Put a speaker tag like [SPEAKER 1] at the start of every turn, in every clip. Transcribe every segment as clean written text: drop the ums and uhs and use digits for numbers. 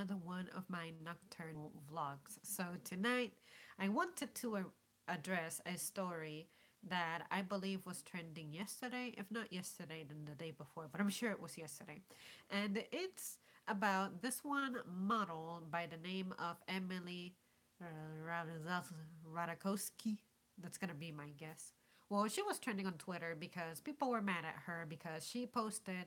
[SPEAKER 1] another one of my nocturnal vlogs. So, tonight I wanted to address a story that I believe was trending yesterday. If not yesterday, then the day before, but I'm sure it was yesterday. And it's about this one model by the name of Emily Ratajkowski. That's going to be my guess. Well, she was trending on Twitter because people were mad at her because she posted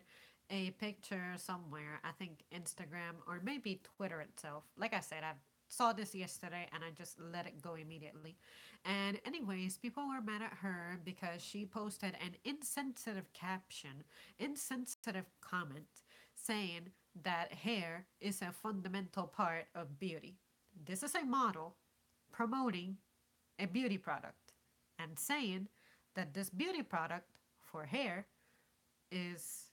[SPEAKER 1] a picture somewhere, I think Instagram or maybe Twitter itself. Like I said, I saw this yesterday and I just let it go immediately. And, anyways, people were mad at her because she posted an insensitive caption, insensitive comment saying that hair is a fundamental part of beauty. This is a model promoting a beauty product and saying that this beauty product for hair is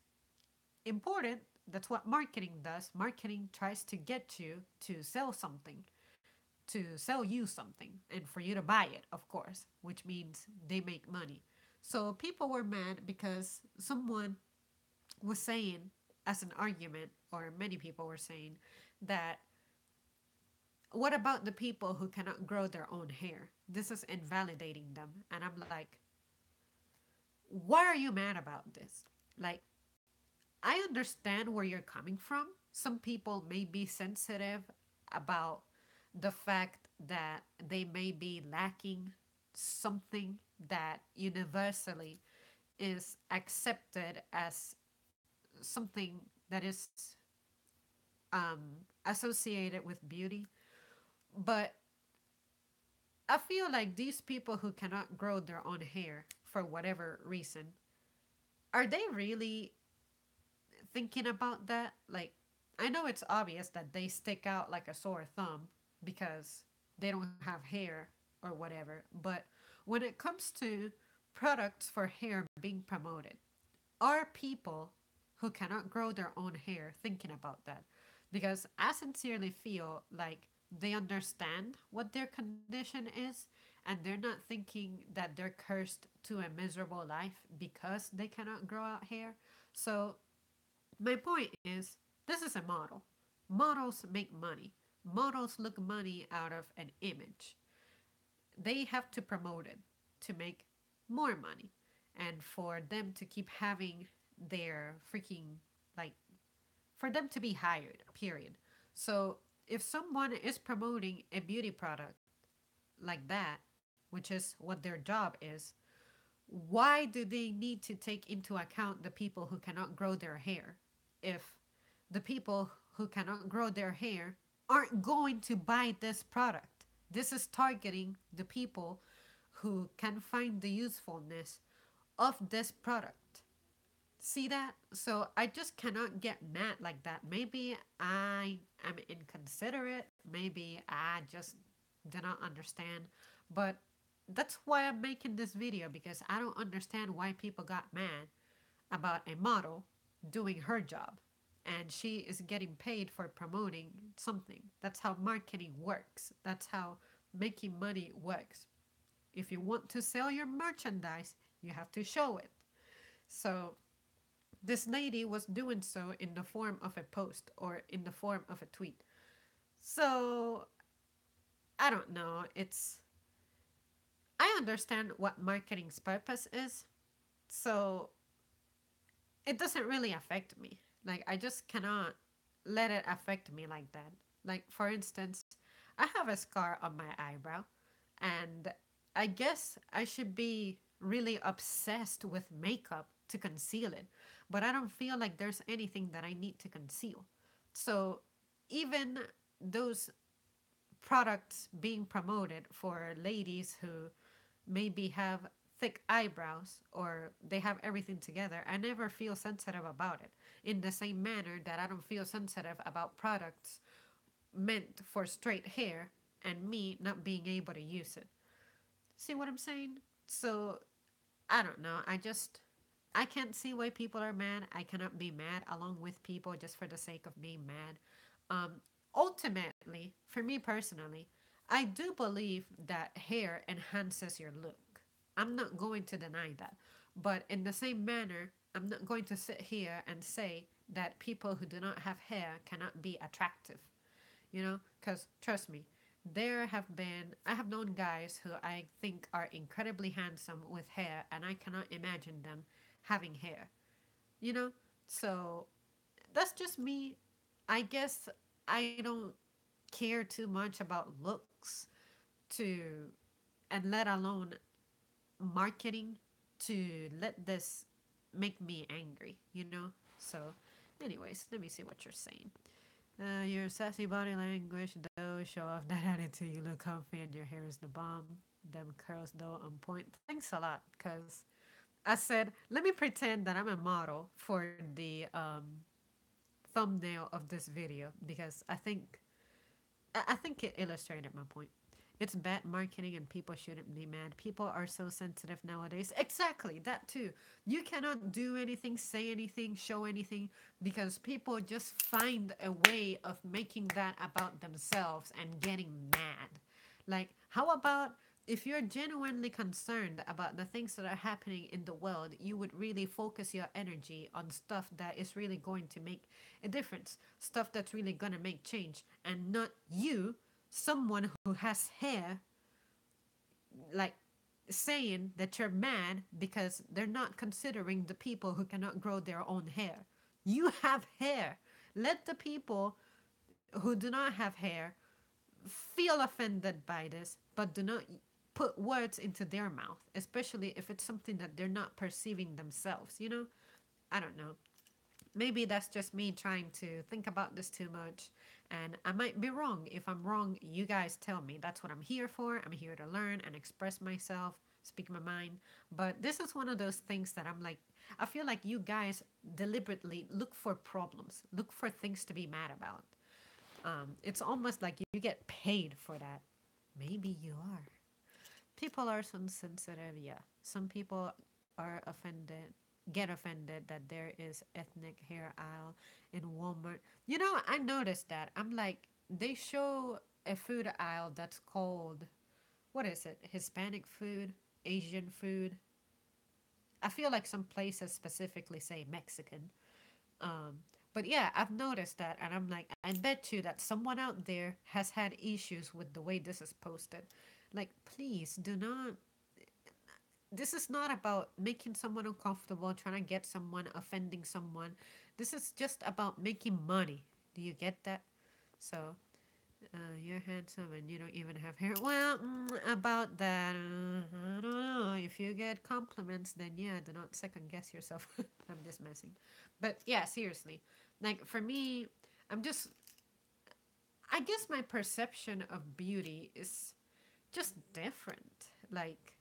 [SPEAKER 1] important. That's what marketing does. Marketing tries to get you to sell something, to sell you something, and for you to buy it, of course, which means they make money. So people were mad because someone was saying, as an argument, or many people were saying, that what about the people who cannot grow their own hair? This is invalidating them. And I'm like, why are you mad about this? Like, I understand where you're coming from. Some people may be sensitive about the fact that they may be lacking something that universally is accepted as something that is associated with beauty. But I feel like these people who cannot grow their own hair for whatever reason, are they really thinking about that? Like, I know it's obvious that they stick out like a sore thumb because they don't have hair or whatever, but when it comes to products for hair being promoted, are people who cannot grow their own hair thinking about that? Because I sincerely feel like they understand what their condition is and they're not thinking that they're cursed to a miserable life because they cannot grow out hair. So my point is, this is a model. Models make money. Models look money out of an image. They have to promote it to make more money and for them to keep having their freaking, like, for them to be hired, period. So if someone is promoting a beauty product like that, which is what their job is, why do they need to take into account the people who cannot grow their hair if the people who cannot grow their hair aren't going to buy this product? This is targeting the people who can find the usefulness of this product. See that? So I just cannot get mad like that. Maybe I am inconsiderate. Maybe I just do not understand. But that's why I'm making this video because I don't understand why people got mad about a model doing her job and she is getting paid for promoting something. That's how marketing works. That's how making money works. If you want to sell your merchandise, you have to show it. So this lady was doing so in the form of a post or in the form of a tweet. So I don't know. I understand what marketing's purpose is. So it doesn't really affect me. Like, I just cannot let it affect me like that. Like, for instance, I have a scar on my eyebrow, and I guess I should be really obsessed with makeup to conceal it, but I don't feel like there's anything that I need to conceal. So, even those products being promoted for ladies who maybe have thick eyebrows or they have everything together, I never feel sensitive about it. In the same manner that I don't feel sensitive about products meant for straight hair and me not being able to use it. See what I'm saying? So I don't know. I can't see why people are mad. I cannot be mad along with people just for the sake of being mad. Um, Ultimately, for me personally, I do believe that hair enhances your look. I'm not going to deny that. But in the same manner, I'm not going to sit here and say that people who do not have hair cannot be attractive. you know, because trust me, I have known guys who I think are incredibly handsome with hair, and I cannot imagine them having hair, you know? So that's just me. I guess I don't care too much about looks to, and let alone marketing to let this make me angry, you know? So, anyways, let me see what you're saying. Your sassy body language, though, show off that attitude. You look comfy and your hair is the bomb. Them curls, though, on point. Thanks a lot, because I said, let me pretend that I'm a model for the thumbnail of this video because I think it illustrated my point. It's bad marketing and people shouldn't be mad. People are so sensitive nowadays. Exactly, that too. You cannot do anything, say anything, show anything because people just find a way of making that about themselves and getting mad. Like, how about if you're genuinely concerned about the things that are happening in the world, you would really focus your energy on stuff that is really going to make a difference, stuff that's really going to make change, and not you, someone who has hair, like saying that you're mad because they're not considering the people who cannot grow their own hair. You have hair. Let the people who do not have hair feel offended by this, but do not put words into their mouth, especially if it's something that they're not perceiving themselves, you know? I don't know. Maybe that's just me trying to think about this too much. And I might be wrong. If I'm wrong, you guys tell me. That's what I'm here for. I'm here to learn and express myself, speak my mind. But this is one of those things that I'm like, I feel like you guys deliberately look for problems, look for things to be mad about. It's almost like you get paid for that. Maybe you are. People are sensitive, yeah. Some people are offended, get offended that there is ethnic hair aisle in Walmart. You know, I noticed that. I'm like, they show a food aisle that's called, what is it? Hispanic food, Asian food. I feel like some places specifically say Mexican. Um, but yeah, I've noticed that, and I'm like, I bet you that someone out there has had issues with the way this is posted. Like, please do not. This is not about making someone uncomfortable, trying to get someone, offending someone. This is just about making money. Do you get that? So, you're handsome and you don't even have hair. Well, about that, I don't know. If you get compliments, then yeah, do not second guess yourself. I'm just messing. But yeah, seriously. Like for me, I'm just, I guess my perception of beauty is just different. Like,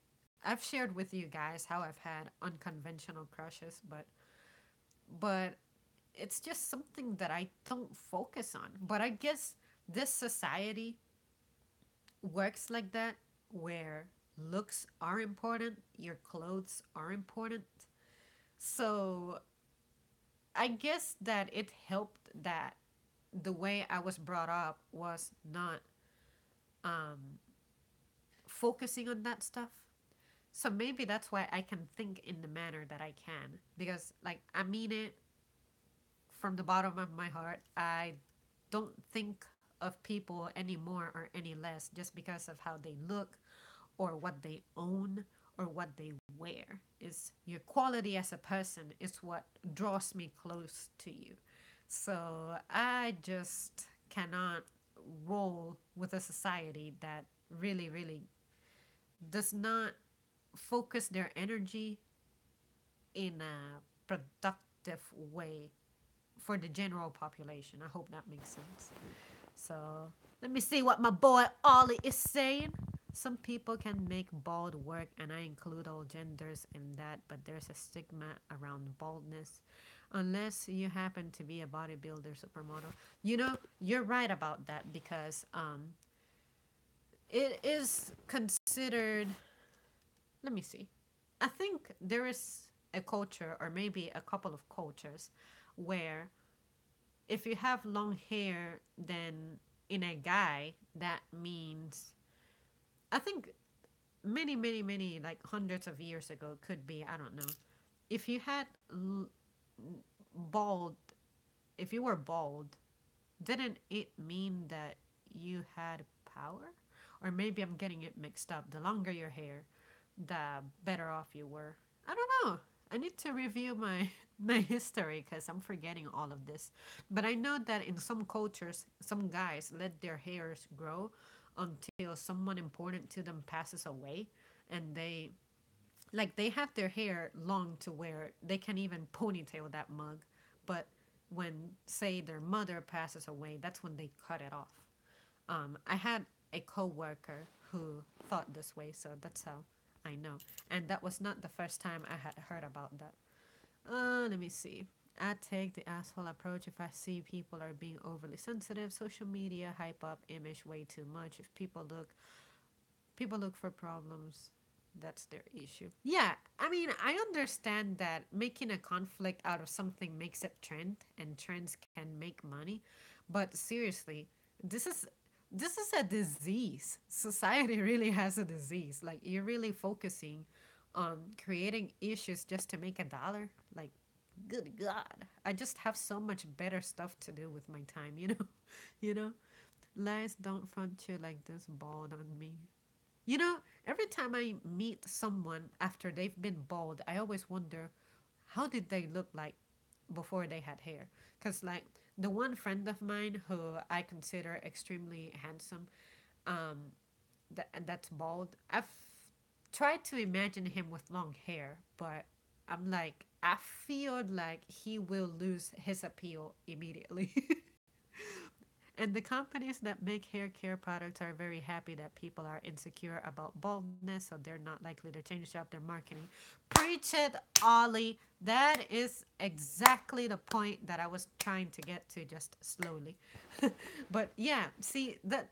[SPEAKER 1] I've shared with you guys how I've had unconventional crushes, but it's just something that I don't focus on. But I guess this society works like that where looks are important, your clothes are important. So I guess that it helped that the way I was brought up was not um, focusing on that stuff. So maybe that's why I can think in the manner that I can. Because, like, I mean it from the bottom of my heart. I don't think of people any more or any less just because of how they look or what they own or what they wear. Is your quality as a person is what draws me close to you. So I just cannot roll with a society that really, really does not focus their energy in a productive way for the general population. I hope that makes sense. So let me see what my boy Ollie is saying. Some people can make bald work, and I include all genders in that, but there's a stigma around baldness. Unless you happen to be a bodybuilder supermodel. You know, you're right about that because it is considered. Let me see. I think there is a culture, or maybe a couple of cultures, where if you have long hair, then in a guy, that means, I think many, many, many, like hundreds of years ago, could be, I don't know. If you had bald, if you were bald, didn't it mean that you had power? Or maybe I'm getting it mixed up. The longer your hair, the better off you were. I don't know. I need to review my my history because I'm forgetting all of this. But I know that in some cultures, some guys let their hairs grow until someone important to them passes away, and they have their hair long to where they can even ponytail that mug. But when say their mother passes away, that's when they cut it off. I had a coworker who thought this way, so that's how I know. And that was not the first time I had heard about that. Let me see. I take the asshole approach if I see people are being overly sensitive. Social media hype up image way too much. If people look for problems, that's their issue. Yeah, I mean, I understand that making a conflict out of something makes it trend, and trends can make money. But seriously, this is this is a disease. Society really has a disease. Like you're really focusing on creating issues just to make $1. Like, good God, I just have so much better stuff to do with my time. You know, you know. Lies don't front you like this bald on me. You know, every time I meet someone after they've been bald, I always wonder how did they look like before they had hair? Because, like, the one friend of mine who I consider extremely handsome, um, that's bald, I've tried to imagine him with long hair, but I'm like, I feel like he will lose his appeal immediately. And the companies that make hair care products are very happy that people are insecure about baldness, so they're not likely to change up their marketing. Preach it, Ollie. That is exactly the point that I was trying to get to just slowly. But yeah, see that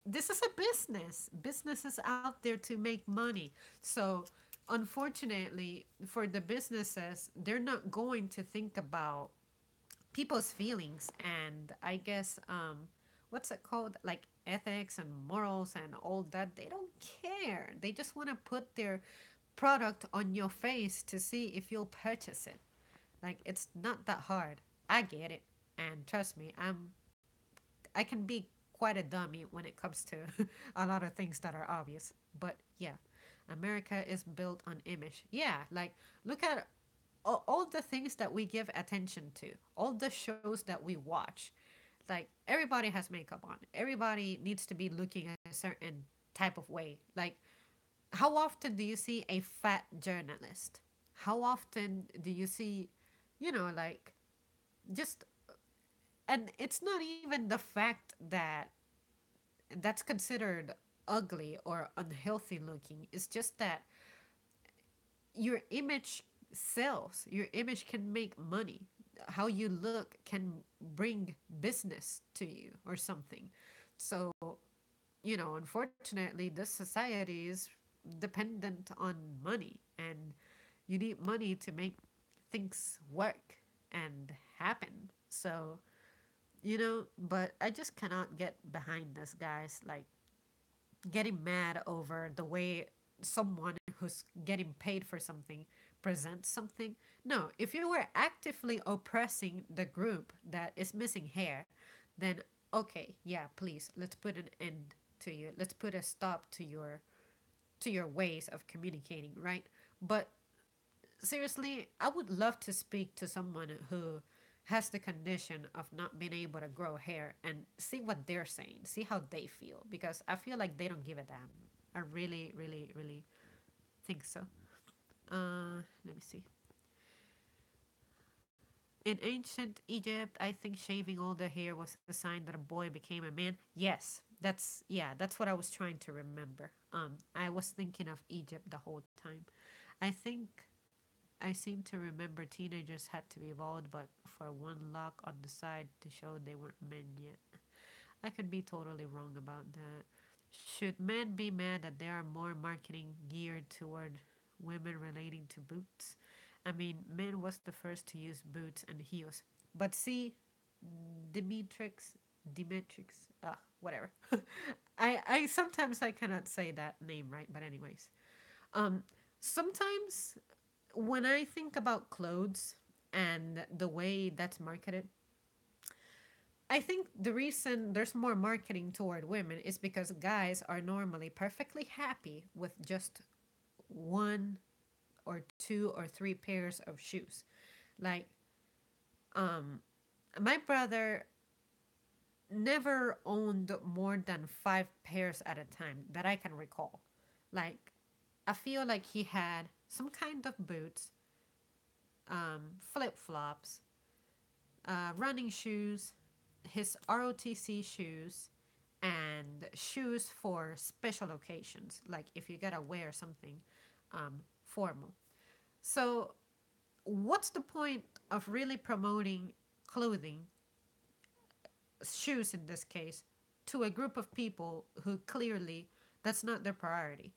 [SPEAKER 1] this is a business. Business is out there to make money. So unfortunately for the businesses, they're not going to think about people's feelings and I guess what's it called, like ethics and morals and all that. They don't care. They just want to put their product on your face to see if you'll purchase it. Like it's not that hard. I get it. And trust me, I can be quite a dummy when it comes to a lot of things that are obvious. But yeah, America is built on image. Yeah, like look at all the things that we give attention to, all the shows that we watch. Like everybody has makeup on. Everybody needs to be looking a certain type of way. Like how often do you see a fat journalist? How often do you see, like just and it's not even the fact that that's considered ugly or unhealthy looking. It's just that your image sells. Your image can make money. How you look can bring business to you or something. So, unfortunately, this society is dependent on money, and you need money to make things work and happen. So, but I just cannot get behind this, guys. Like, getting mad over the way someone who's getting paid for something presents something. No, if you were actively oppressing the group that is missing hair, then okay, yeah, please, let's put an end to you. Let's put a stop to your ways of communicating, right? But seriously, I would love to speak to someone who has the condition of not being able to grow hair and see what they're saying, see how they feel, because I feel like they don't give a damn. I really, really, really think so. Let me see. In ancient Egypt, I think shaving all the hair was a sign that a boy became a man. Yes, that's what I was trying to remember. I was thinking of Egypt the whole time. I think I seem to remember teenagers had to be bald, but for one lock on the side to show they weren't men yet. I could be totally wrong about that. Should men be mad that there are more marketing geared toward women relating to boots? I mean, men was the first to use boots and heels. But see, Demetrix, Demetrix, whatever. I sometimes I cannot say that name right, but anyways. Um, sometimes when I think about clothes and the way that's marketed, I think the reason there's more marketing toward women is because guys are normally perfectly happy with just one or two or three pairs of shoes. Like, um, my brother never owned more than five pairs at a time that I can recall. Like, I feel like he had some kind of boots, flip flops, running shoes, his ROTC shoes, and shoes for special occasions, like if you gotta wear something formal. So, what's the point of really promoting clothing, shoes in this case, to a group of people who clearly that's not their priority?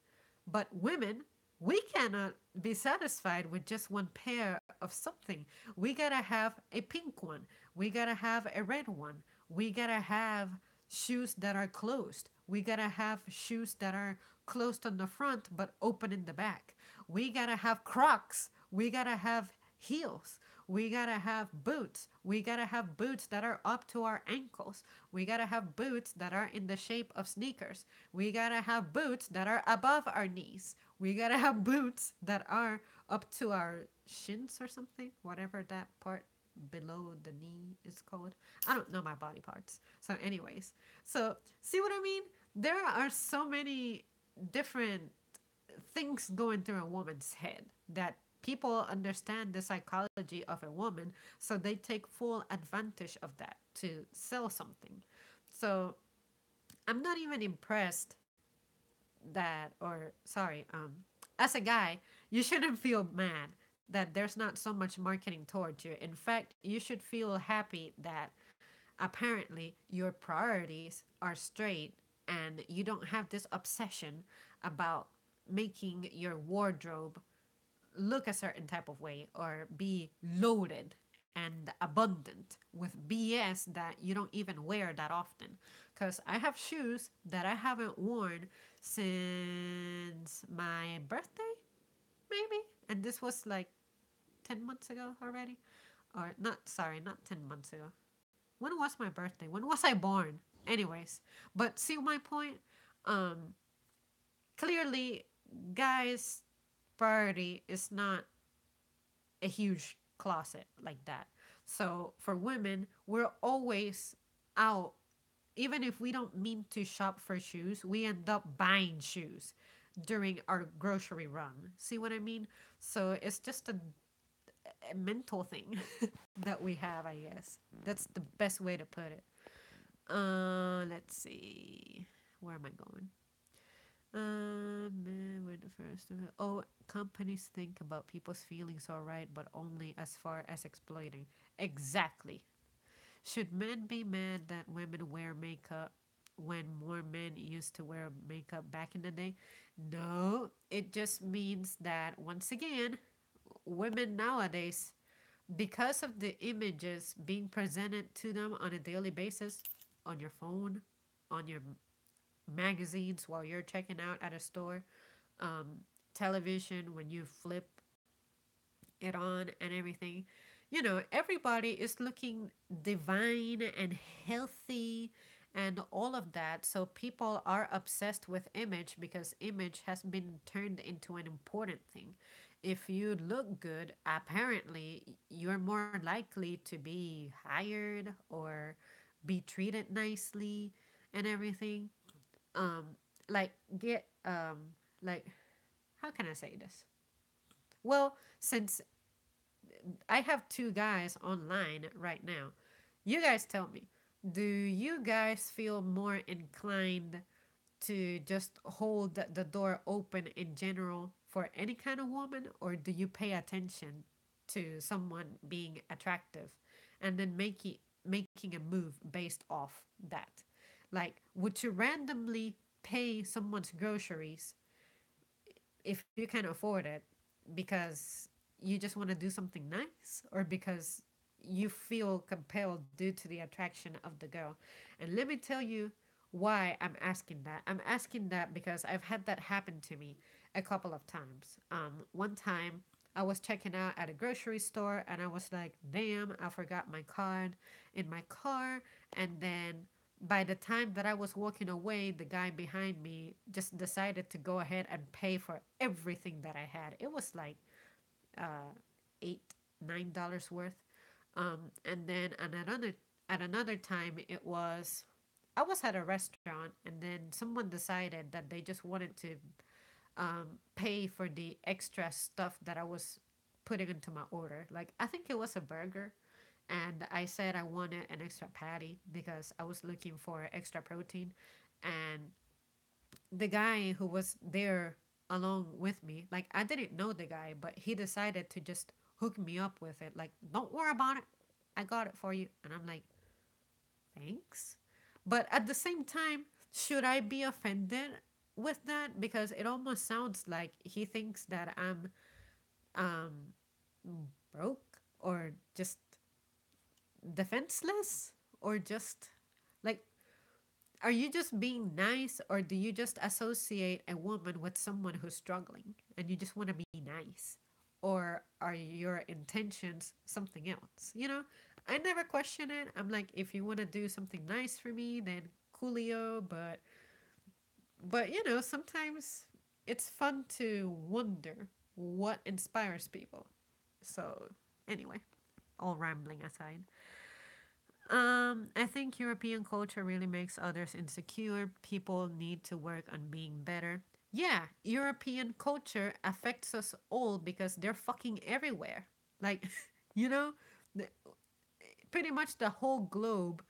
[SPEAKER 1] But women, we cannot be satisfied with just one pair of something. We gotta have a pink one. We gotta have a red one. We gotta have shoes that are closed. We gotta have shoes that are closed on the front but open in the back. We gotta have Crocs. We gotta have heels. We gotta have boots. We gotta have boots that are up to our ankles. We gotta have boots that are in the shape of sneakers. We gotta have boots that are above our knees. We gotta have boots that are up to our shins or something, whatever that part below the knee is called. I don't know my body parts. So, anyways, so see what I mean? There are so many different things going through a woman's head that people understand the psychology of a woman, so they take full advantage of that to sell something. So I'm not even impressed that, or sorry, as a guy, you shouldn't feel mad that there's not so much marketing towards you. In fact, you should feel happy that apparently your priorities are straight and you don't have this obsession about making your wardrobe look a certain type of way or be loaded and abundant with BS that you don't even wear that often. Because I have shoes that I haven't worn since my birthday, maybe. And this was like 10 months ago already. Or not, sorry, not 10 months ago. When was my birthday? When was I born? Anyways, but see my point? Um, Clearly, guys' priority is not a huge closet like that. So for women, we're always out. Even if we don't mean to shop for shoes, we end up buying shoes during our grocery run. See what I mean? So it's just a mental thing that we have, I guess. That's the best way to put it. Let's see. Where am I going? We're the first. Oh, companies think about people's feelings, all right, but only as far as exploiting. Exactly. Should men be mad that women wear makeup when more men used to wear makeup back in the day? No, it just means that once again, women nowadays, because of the images being presented to them on a daily basis on your phone, on your magazines while you're checking out at a store, um, television when you flip it on and everything. You know, everybody is looking divine and healthy and all of that. So people are obsessed with image because image has been turned into an important thing. If you look good, apparently you're more likely to be hired or be treated nicely and everything. Um, like get like how can I say this? Well, since I have two guys online right now. You guys tell me, do you guys feel more inclined to just hold the door open in general for any kind of woman, or do you pay attention to someone being attractive and then making a move based off that? Like, would you randomly pay someone's groceries if you can afford it because you just want to do something nice or because you feel compelled due to the attraction of the girl. And let me tell you why I'm asking that. I'm asking that because I've had that happen to me a couple of times. One time I was checking out at a grocery store and I was like, damn, I forgot my card in my car. And then by the time that I was walking away, the guy behind me just decided to go ahead and pay for everything that I had. It was like uh, $8, $9 worth. And then at another time, it was I was at a restaurant, and then someone decided that they just wanted to pay for the extra stuff that I was putting into my order. Like, I think it was a burger, and I said I wanted an extra patty because I was looking for extra protein. And the guy who was there along with me, like, I didn't know the guy, but he decided to just hook me up with it. Like, don't worry about it. I got it for you. And I'm like, thanks. But at the same time, should I be offended with that? Because it almost sounds like he thinks that I'm um, broke or just defenseless or just like, are you just being nice, or do you just associate a woman with someone who's struggling and you just want to be nice? Or are your intentions something else? I never question it. I'm like, if you want to do something nice for me, then coolio. But sometimes it's fun to wonder what inspires people. So anyway, all rambling aside, I think European culture really makes others insecure. People need to work on being better. Yeah, European culture affects us all because they're fucking everywhere. Like, you know, the, pretty much the whole globe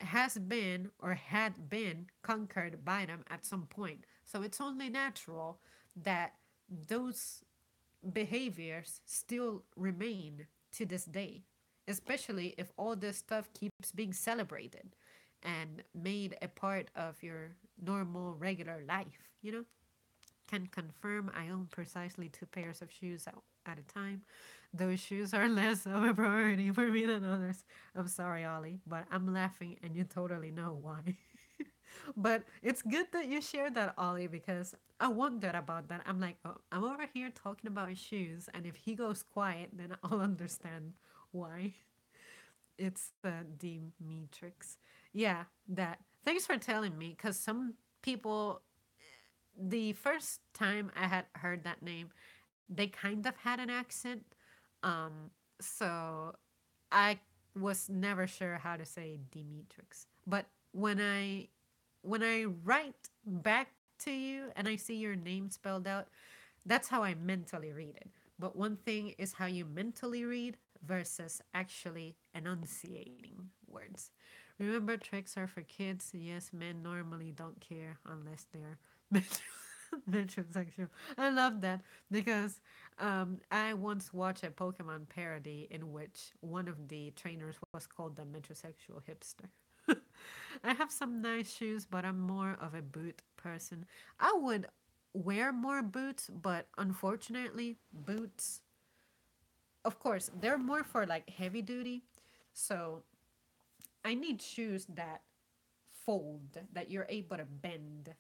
[SPEAKER 1] has been or had been conquered by them at some point. So it's only natural that those behaviors still remain to this day, especially if all this stuff keeps being celebrated and made a part of your normal, regular life. Can confirm I own precisely two pairs of shoes at a time. Those shoes are less of a priority for me than others. I'm sorry, Ollie, but I'm laughing and you totally know why. But it's good that you shared that, Ollie, because I wondered about that. I'm like, oh, I'm over here talking about shoes, and if he goes quiet, then I'll understand why. It's the Matrix. Yeah, that. Thanks for telling me, because some people, the first time I had heard that name, they kind of had an accent. So I was never sure how to say Demetrix. But when I write back to you and I see your name spelled out, that's how I mentally read it. But one thing is how you mentally read versus actually enunciating words. Remember, tricks are for kids. Yes, men normally don't care unless they're metrosexual. I love that because I once watched a Pokemon parody in which one of the trainers was called the metrosexual hipster. I have some nice shoes, but I'm more of a boot person. I would wear more boots, but unfortunately, boots, of course, they're more for like heavy duty. So I need shoes that fold, that you're able to bend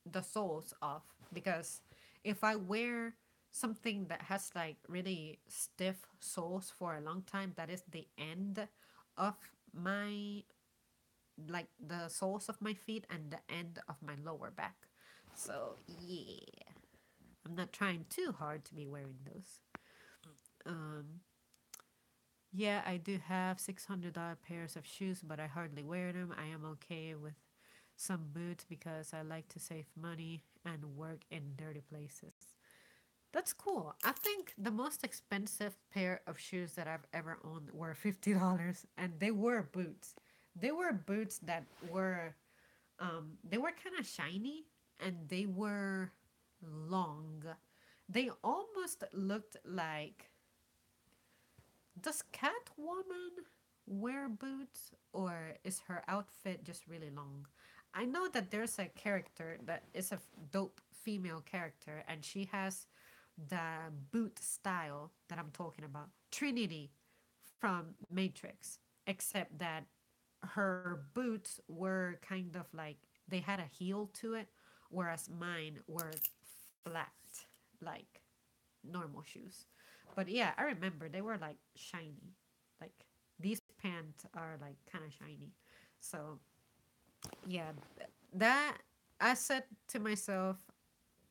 [SPEAKER 1] the soles off. Because if I wear something that has like really stiff soles for a long time, that is the end of my, like the soles of my feet and the end of my lower back. So yeah, I'm not trying too hard to be wearing those. Um, yeah, I do have $600 pairs of shoes, but I hardly wear them. I am okay with some boots because I like to save money and work in dirty places. That's cool. I think the most expensive pair of shoes that I've ever owned were $50, and they were boots. They were boots that were kind of shiny, and they were long. They almost looked like, does Catwoman wear boots, or is her outfit just really long? I know that there's a character that is a dope female character, and she has the boot style that I'm talking about. Trinity from Matrix, except that her boots were kind of like they had a heel to it, whereas mine were flat, like normal shoes. But yeah, I remember they were like shiny. Like these pants are like kind of shiny. So yeah, that I said to myself,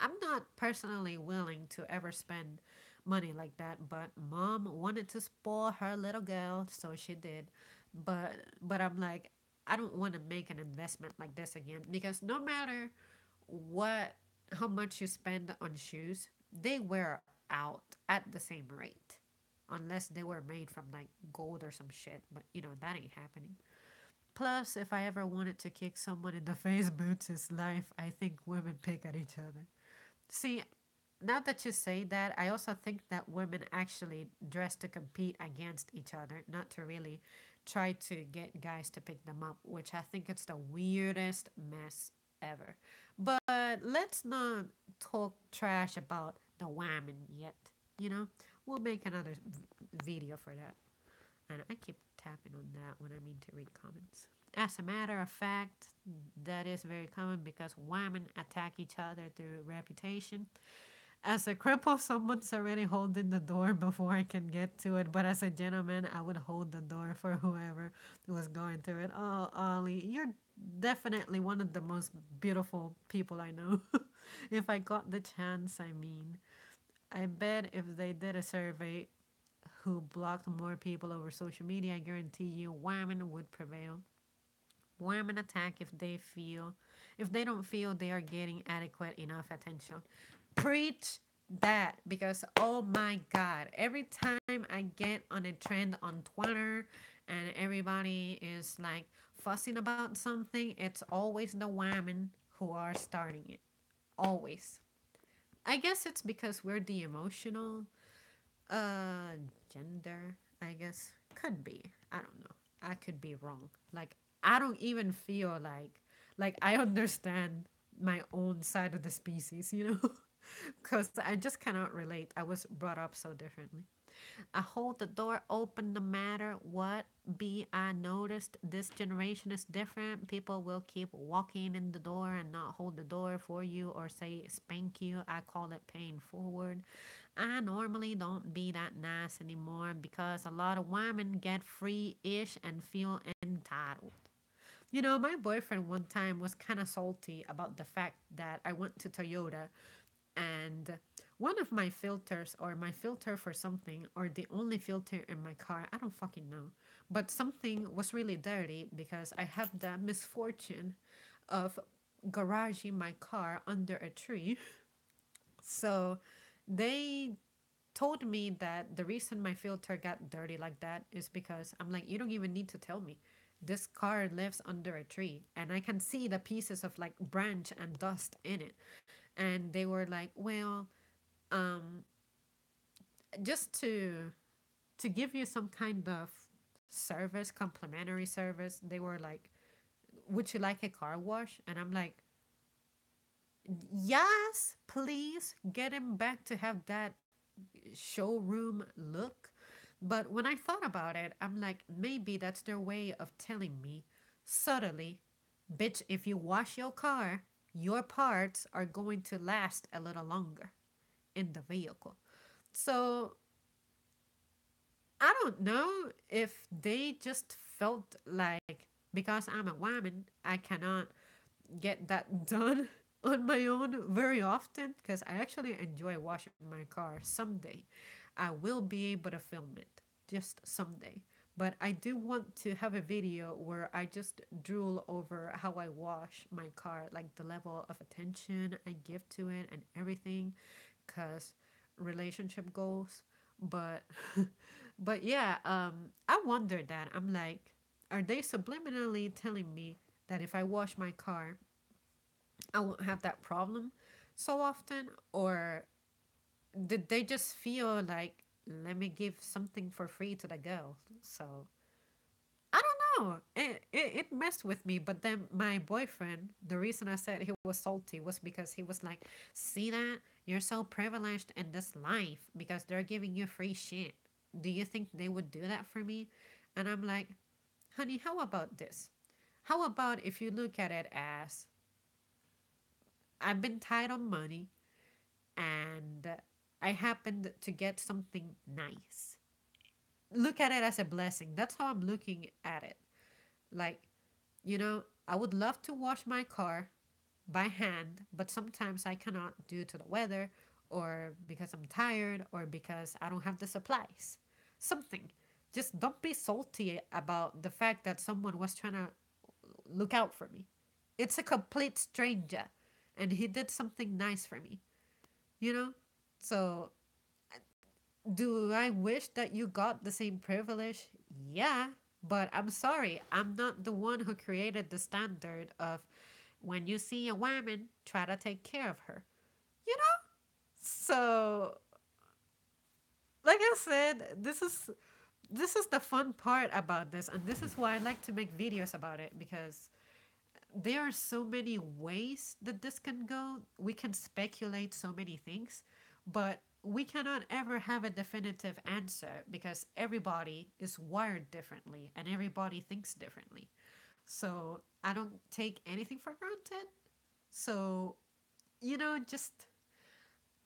[SPEAKER 1] I'm not personally willing to ever spend money like that, but mom wanted to spoil her little girl, so she did. But I'm like, I don't want to make an investment like this again because no matter what how much you spend on shoes, they wear out at the same rate. Unless they were made from like gold or some shit, but that ain't happening. Plus, if I ever wanted to kick someone in the face, boots is life. I think women pick at each other. See, now that you say that, I also think that women actually dress to compete against each other, not to really try to get guys to pick them up, which I think it's the weirdest mess ever. But let's not talk trash about the women yet. You know, we'll make another video for that. And I keep tapping on that when I mean to read comments. As a matter of fact, that is very common because women attack each other through reputation. As a cripple, someone's already holding the door before I can get to it. But as a gentleman, I would hold the door for whoever was going through it. Oh, Ollie, you're definitely one of the most beautiful people I know. If I got the chance, I mean. I bet if they did a survey who blocked more people over social media, I guarantee you women would prevail. Women attack if they don't feel they are getting adequate enough attention. Preach that because oh my god, every time I get on a trend on Twitter and everybody is like fussing about something, it's always the women who are starting it. Always. I guess it's because we're the emotional uh gender, I guess. Could be. I don't know. I could be wrong. Like I don't even feel like I understand my own side of the species, Cuz I just cannot relate. I was brought up so differently. I hold the door open no matter what. B, I noticed this generation is different. People will keep walking in the door and not hold the door for you or say spank you. I call it paying forward. I normally don't be that nice anymore because a lot of women get free ish and feel entitled. My boyfriend one time was kind of salty about the fact that I went to Toyota and one of my filters or my filter for something or the only filter in my car, I don't fucking know, but something was really dirty because I have the misfortune of garaging my car under a tree. So they told me that the reason my filter got dirty like that is because I'm like, you don't even need to tell me. This car lives under a tree and I can see the pieces of like branch and dust in it. And they were like, well, um, just to give you some kind of service, complimentary service, they were like, would you like a car wash? And I'm like, yes, please get him back to have that showroom look. But when I thought about it, I'm like, maybe that's their way of telling me subtly, bitch, if you wash your car, your parts are going to last a little longer in the vehicle. So I don't know if they just felt like because I'm a woman, I cannot get that done on my own very often because I actually enjoy washing my car someday. I will be able to film it just someday. But I do want to have a video where I just drool over how I wash my car, like the level of attention I give to it and everything, because relationship goals. But, but yeah, I wonder that. I'm like, are they subliminally telling me that if I wash my car, I won't have that problem so often? Or did they just feel like, let me give something for free to the girl? So I don't know. It messed with me. But then my boyfriend, the reason I said he was salty was because he was like, see that? You're so privileged in this life because they're giving you free shit. Do you think they would do that for me? And I'm like, honey, how about this? How about if you look at it as I've been tight on money and I happened to get something nice. Look at it as a blessing. That's how I'm looking at it. Like, I would love to wash my car by hand, but sometimes I cannot due to the weather or because I'm tired or because I don't have the supplies. Something. Just don't be salty about the fact that someone was trying to look out for me. It's a complete stranger and he did something nice for me, you know? So, do I wish that you got the same privilege? Yeah, but I'm sorry. I'm not the one who created the standard of when you see a woman, try to take care of her. You know? So, like I said, this is the fun part about this, and this is why I like to make videos about it because there are so many ways that this can go. We can speculate so many things, but we cannot ever have a definitive answer because everybody is wired differently and everybody thinks differently. So I don't take anything for granted. So, just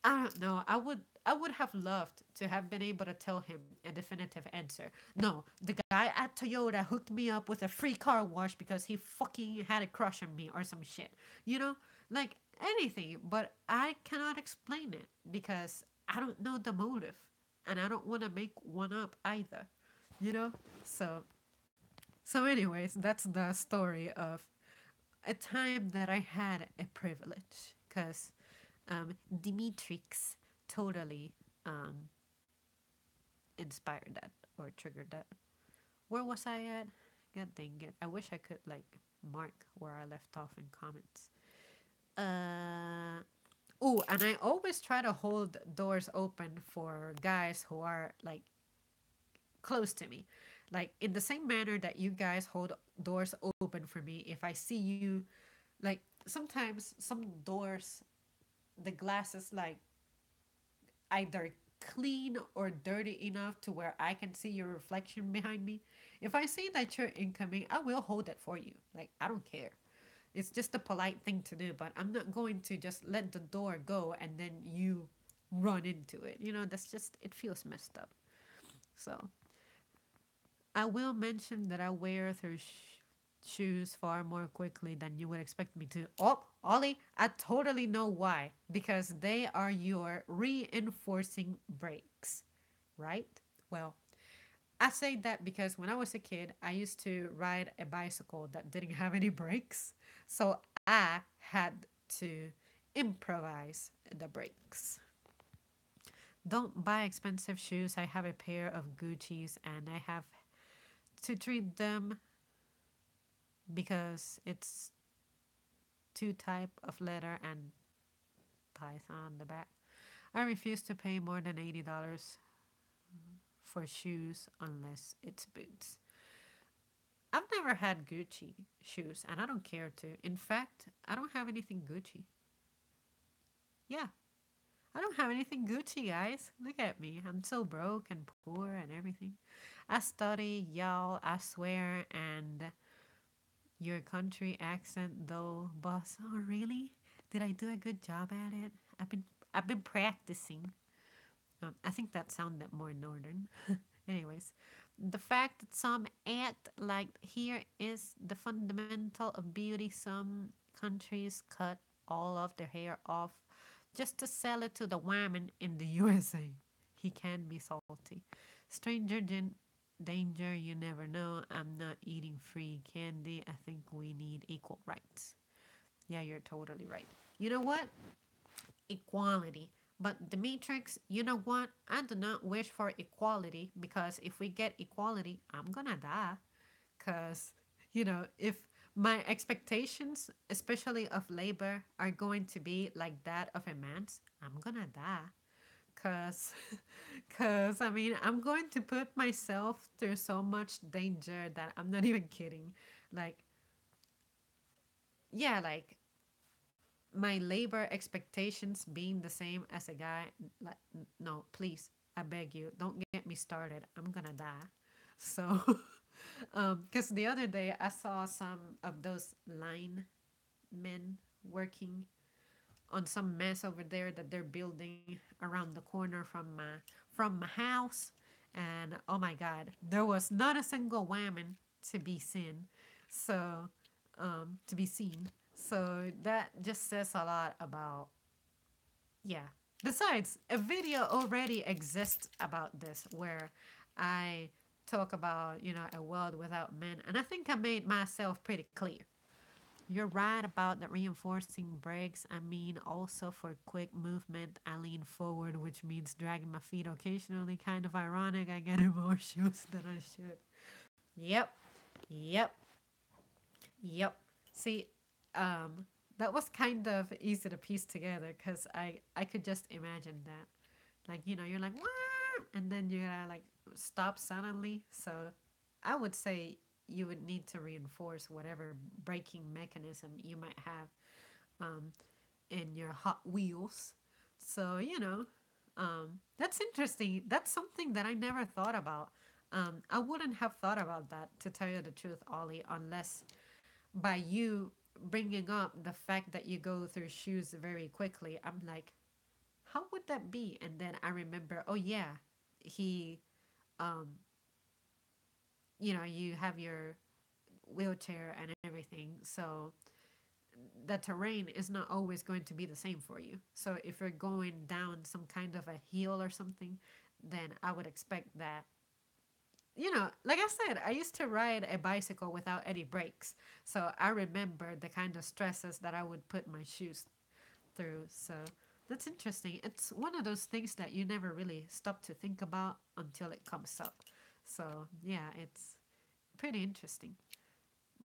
[SPEAKER 1] I don't know. I would have loved to have been able to tell him a definitive answer. No, the guy at Toyota hooked me up with a free car wash because he fucking had a crush on me or some shit. You know, like anything, but I cannot explain it because I don't know the motive and I don't want to make one up either. You know? So anyways, that's the story of a time that I had a privilege because Dimitrix totally um, inspired that or triggered that. Where was I at? God dang it. I wish I could like mark where I left off in comments. Uh oh, and I always try to hold doors open for guys who are like close to me. Like in the same manner that you guys hold doors open for me if I see you like sometimes some doors the glass is like either clean or dirty enough to where I can see your reflection behind me. If I see that you're incoming, I will hold it for you. Like, I don't care. It's just a polite thing to do, but I'm not going to just let the door go and then you run into it. That's just, it feels messed up. So, I will mention that I wear through shoes far more quickly than you would expect me to. Oh, Ollie, I totally know why. Because they are your reinforcing brakes, right? Well, I say that because when I was a kid, I used to ride a bicycle that didn't have any brakes. So I had to improvise the brakes. Don't buy expensive shoes. I have a pair of Gucci's and I have to treat them because it's two type of letter and python on the back. I refuse to pay more than $80 for shoes unless it's boots. I've never had Gucci shoes and I don't care to. In fact, I don't have anything Gucci. Yeah, I don't have anything Gucci, guys. Look at me. I'm so broke and poor and everything. I study, y'all, I swear, and your country accent though, boss. Oh, really? Did I do a good job at it? I've been practicing. I think that sounded more northern. Anyways, the fact that some act like here is the fundamental of beauty. Some countries cut all of their hair off just to sell it to the women in the USA. He can be salty. Stranger danger, you never know. I'm not eating free candy. I think we need equal rights. Yeah, you're totally right. You know what? Equality. But the Matrix, you know what? I do not wish for equality because if we get equality, I'm gonna die. Because, if my expectations, especially of labor, are going to be like that of a man's, I'm gonna die. Cause, cause I mean, I'm going to put myself through so much danger that I'm not even kidding. Like, yeah, like my labor expectations being the same as a guy. Like, no, please, I beg you, don't get me started. I'm gonna die. So, because the other day I saw some of those linemen working on some mess over there that they're building around the corner from my house, and oh my god, there was not a single woman to be seen. So to be seen. So that just says a lot about, yeah. Besides, a video already exists about this where I talk about, a world without men. And I think I made myself pretty clear. You're right about the reinforcing brakes. I mean, also for quick movement, I lean forward, which means dragging my feet occasionally. Kind of ironic. I get in more shoes than I should. Yep, yep, yep. See, um, that was kind of easy to piece together because I could just imagine that. Like, you're like, "Wah!" And then you gotta like stop suddenly. So I would say you would need to reinforce whatever braking mechanism you might have um, in your Hot Wheels. So, that's interesting. That's something that I never thought about. I wouldn't have thought about that, to tell you the truth, Ollie, unless by you bringing up the fact that you go through shoes very quickly. I'm like, how would that be? And then I remember, oh yeah, he, um, you have your wheelchair and everything. So the terrain is not always going to be the same for you. So if you're going down some kind of a hill or something, then I would expect that. Like I said, I used to ride a bicycle without any brakes. So I remember the kind of stresses that I would put my shoes through. So that's interesting. It's one of those things that you never really stop to think about until it comes up. So yeah, it's pretty interesting.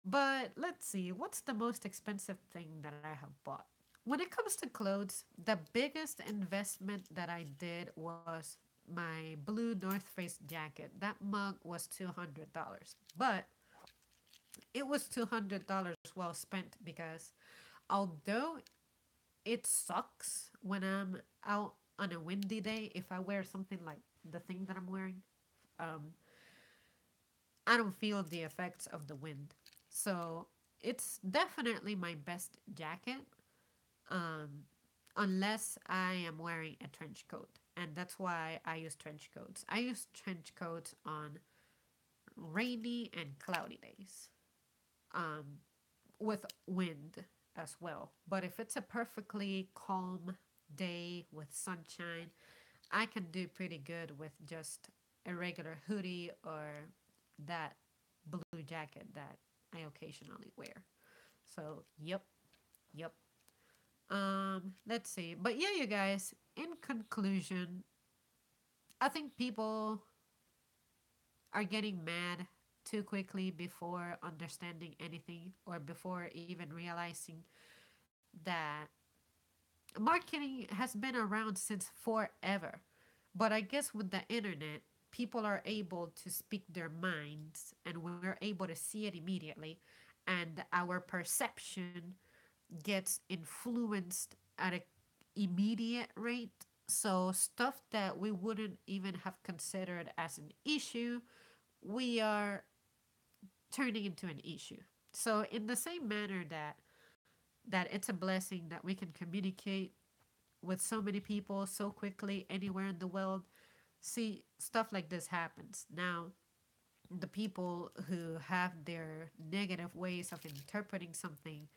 [SPEAKER 1] But let's see, what's the most expensive thing that I have bought? When it comes to clothes, the biggest investment that I did was my blue North Face jacket. That mug was $200. But it was $200 well spent because although it sucks when I'm out on a windy day, if I wear something like the thing that I'm wearing, um, I don't feel the effects of the wind. So it's definitely my best jacket, um, unless I am wearing a trench coat. And that's why I use trench coats. I use trench coats on rainy and cloudy days, um, with wind as well. But if it's a perfectly calm day with sunshine, I can do pretty good with just a regular hoodie or that blue jacket that I occasionally wear. So, yep, yep. Let's see. But yeah, you guys, in conclusion, I think people are getting mad too quickly before understanding anything or before even realizing that marketing has been around since forever. But I guess with the internet, people are able to speak their minds and we're able to see it immediately. And our perception gets influenced at an immediate rate. So, stuff that we wouldn't even have considered as an issue, we are turning into an issue. So, in the same manner that it's a blessing that we can communicate with so many people so quickly anywhere in the world, see, stuff like this happens. Now, the people who have their negative ways of interpreting something,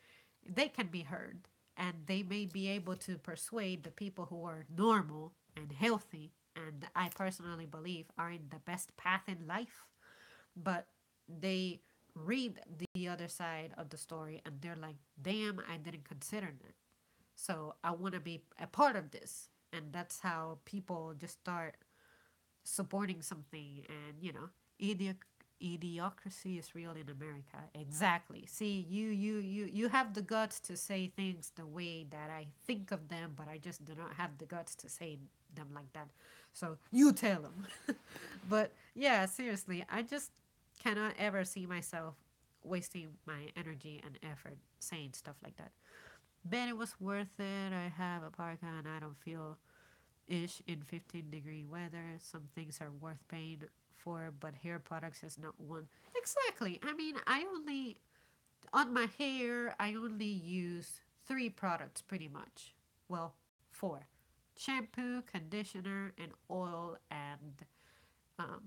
[SPEAKER 1] they can be heard and they may be able to persuade the people who are normal and healthy and I personally believe are in the best path in life, but they read the other side of the story and they're like, damn, I didn't consider that. So I want to be a part of this. And that's how people just start supporting something. And, idiocracy is real in America. Exactly. See, you have the guts to say things the way that I think of them, but I just do not have the guts to say them like that. So you tell them. But yeah, seriously, I just cannot ever see myself wasting my energy and effort saying stuff like that. But it was worth it. I have a parka and I don't feel ish in 15-degree weather. Some things are worth paying for, but hair products is not one. Exactly. I mean, on my hair, I only use three products pretty much. Well, four: shampoo, conditioner, and oil, and um,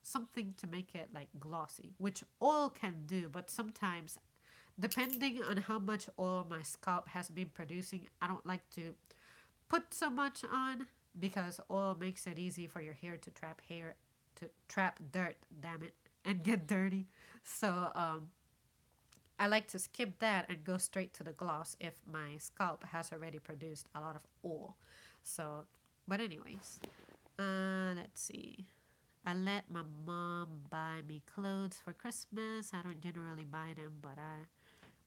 [SPEAKER 1] something to make it like glossy, which oil can do, but sometimes Depending on how much oil my scalp has been producing, I don't like to put so much on because oil makes it easy for your hair to trap dirt, damn it, and get dirty. So I like to skip that and go straight to the gloss if my scalp has already produced a lot of oil. So, but anyways, let's see. I let my mom buy me clothes for Christmas. I don't generally buy them,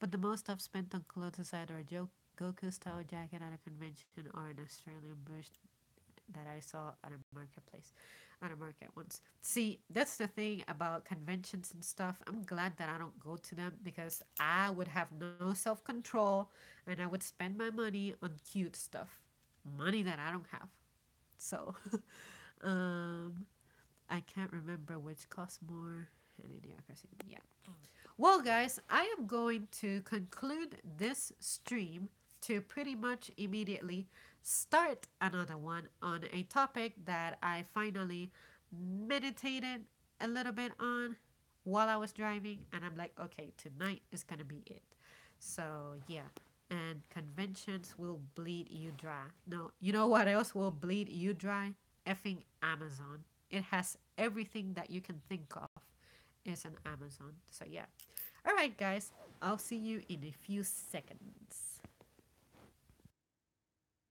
[SPEAKER 1] but the most I've spent on clothes is either a Goku style jacket at a convention or an Australian bush that I saw at a marketplace, at a market once. See, that's the thing about conventions and stuff. I'm glad that I don't go to them because I would have no self control and I would spend my money on cute stuff, money that I don't have. So, um, I can't remember which costs more. And idiocracy. Yeah. Well, guys, I am going to conclude this stream to pretty much immediately start another one on a topic that I finally meditated a little bit on while I was driving. And I'm like, okay, tonight is going to be it. So, yeah. And conventions will bleed you dry. No, you know what else will bleed you dry? Effing Amazon. It has everything that you can think of is an Amazon. So, yeah. All right, guys. I'll see you in a few seconds.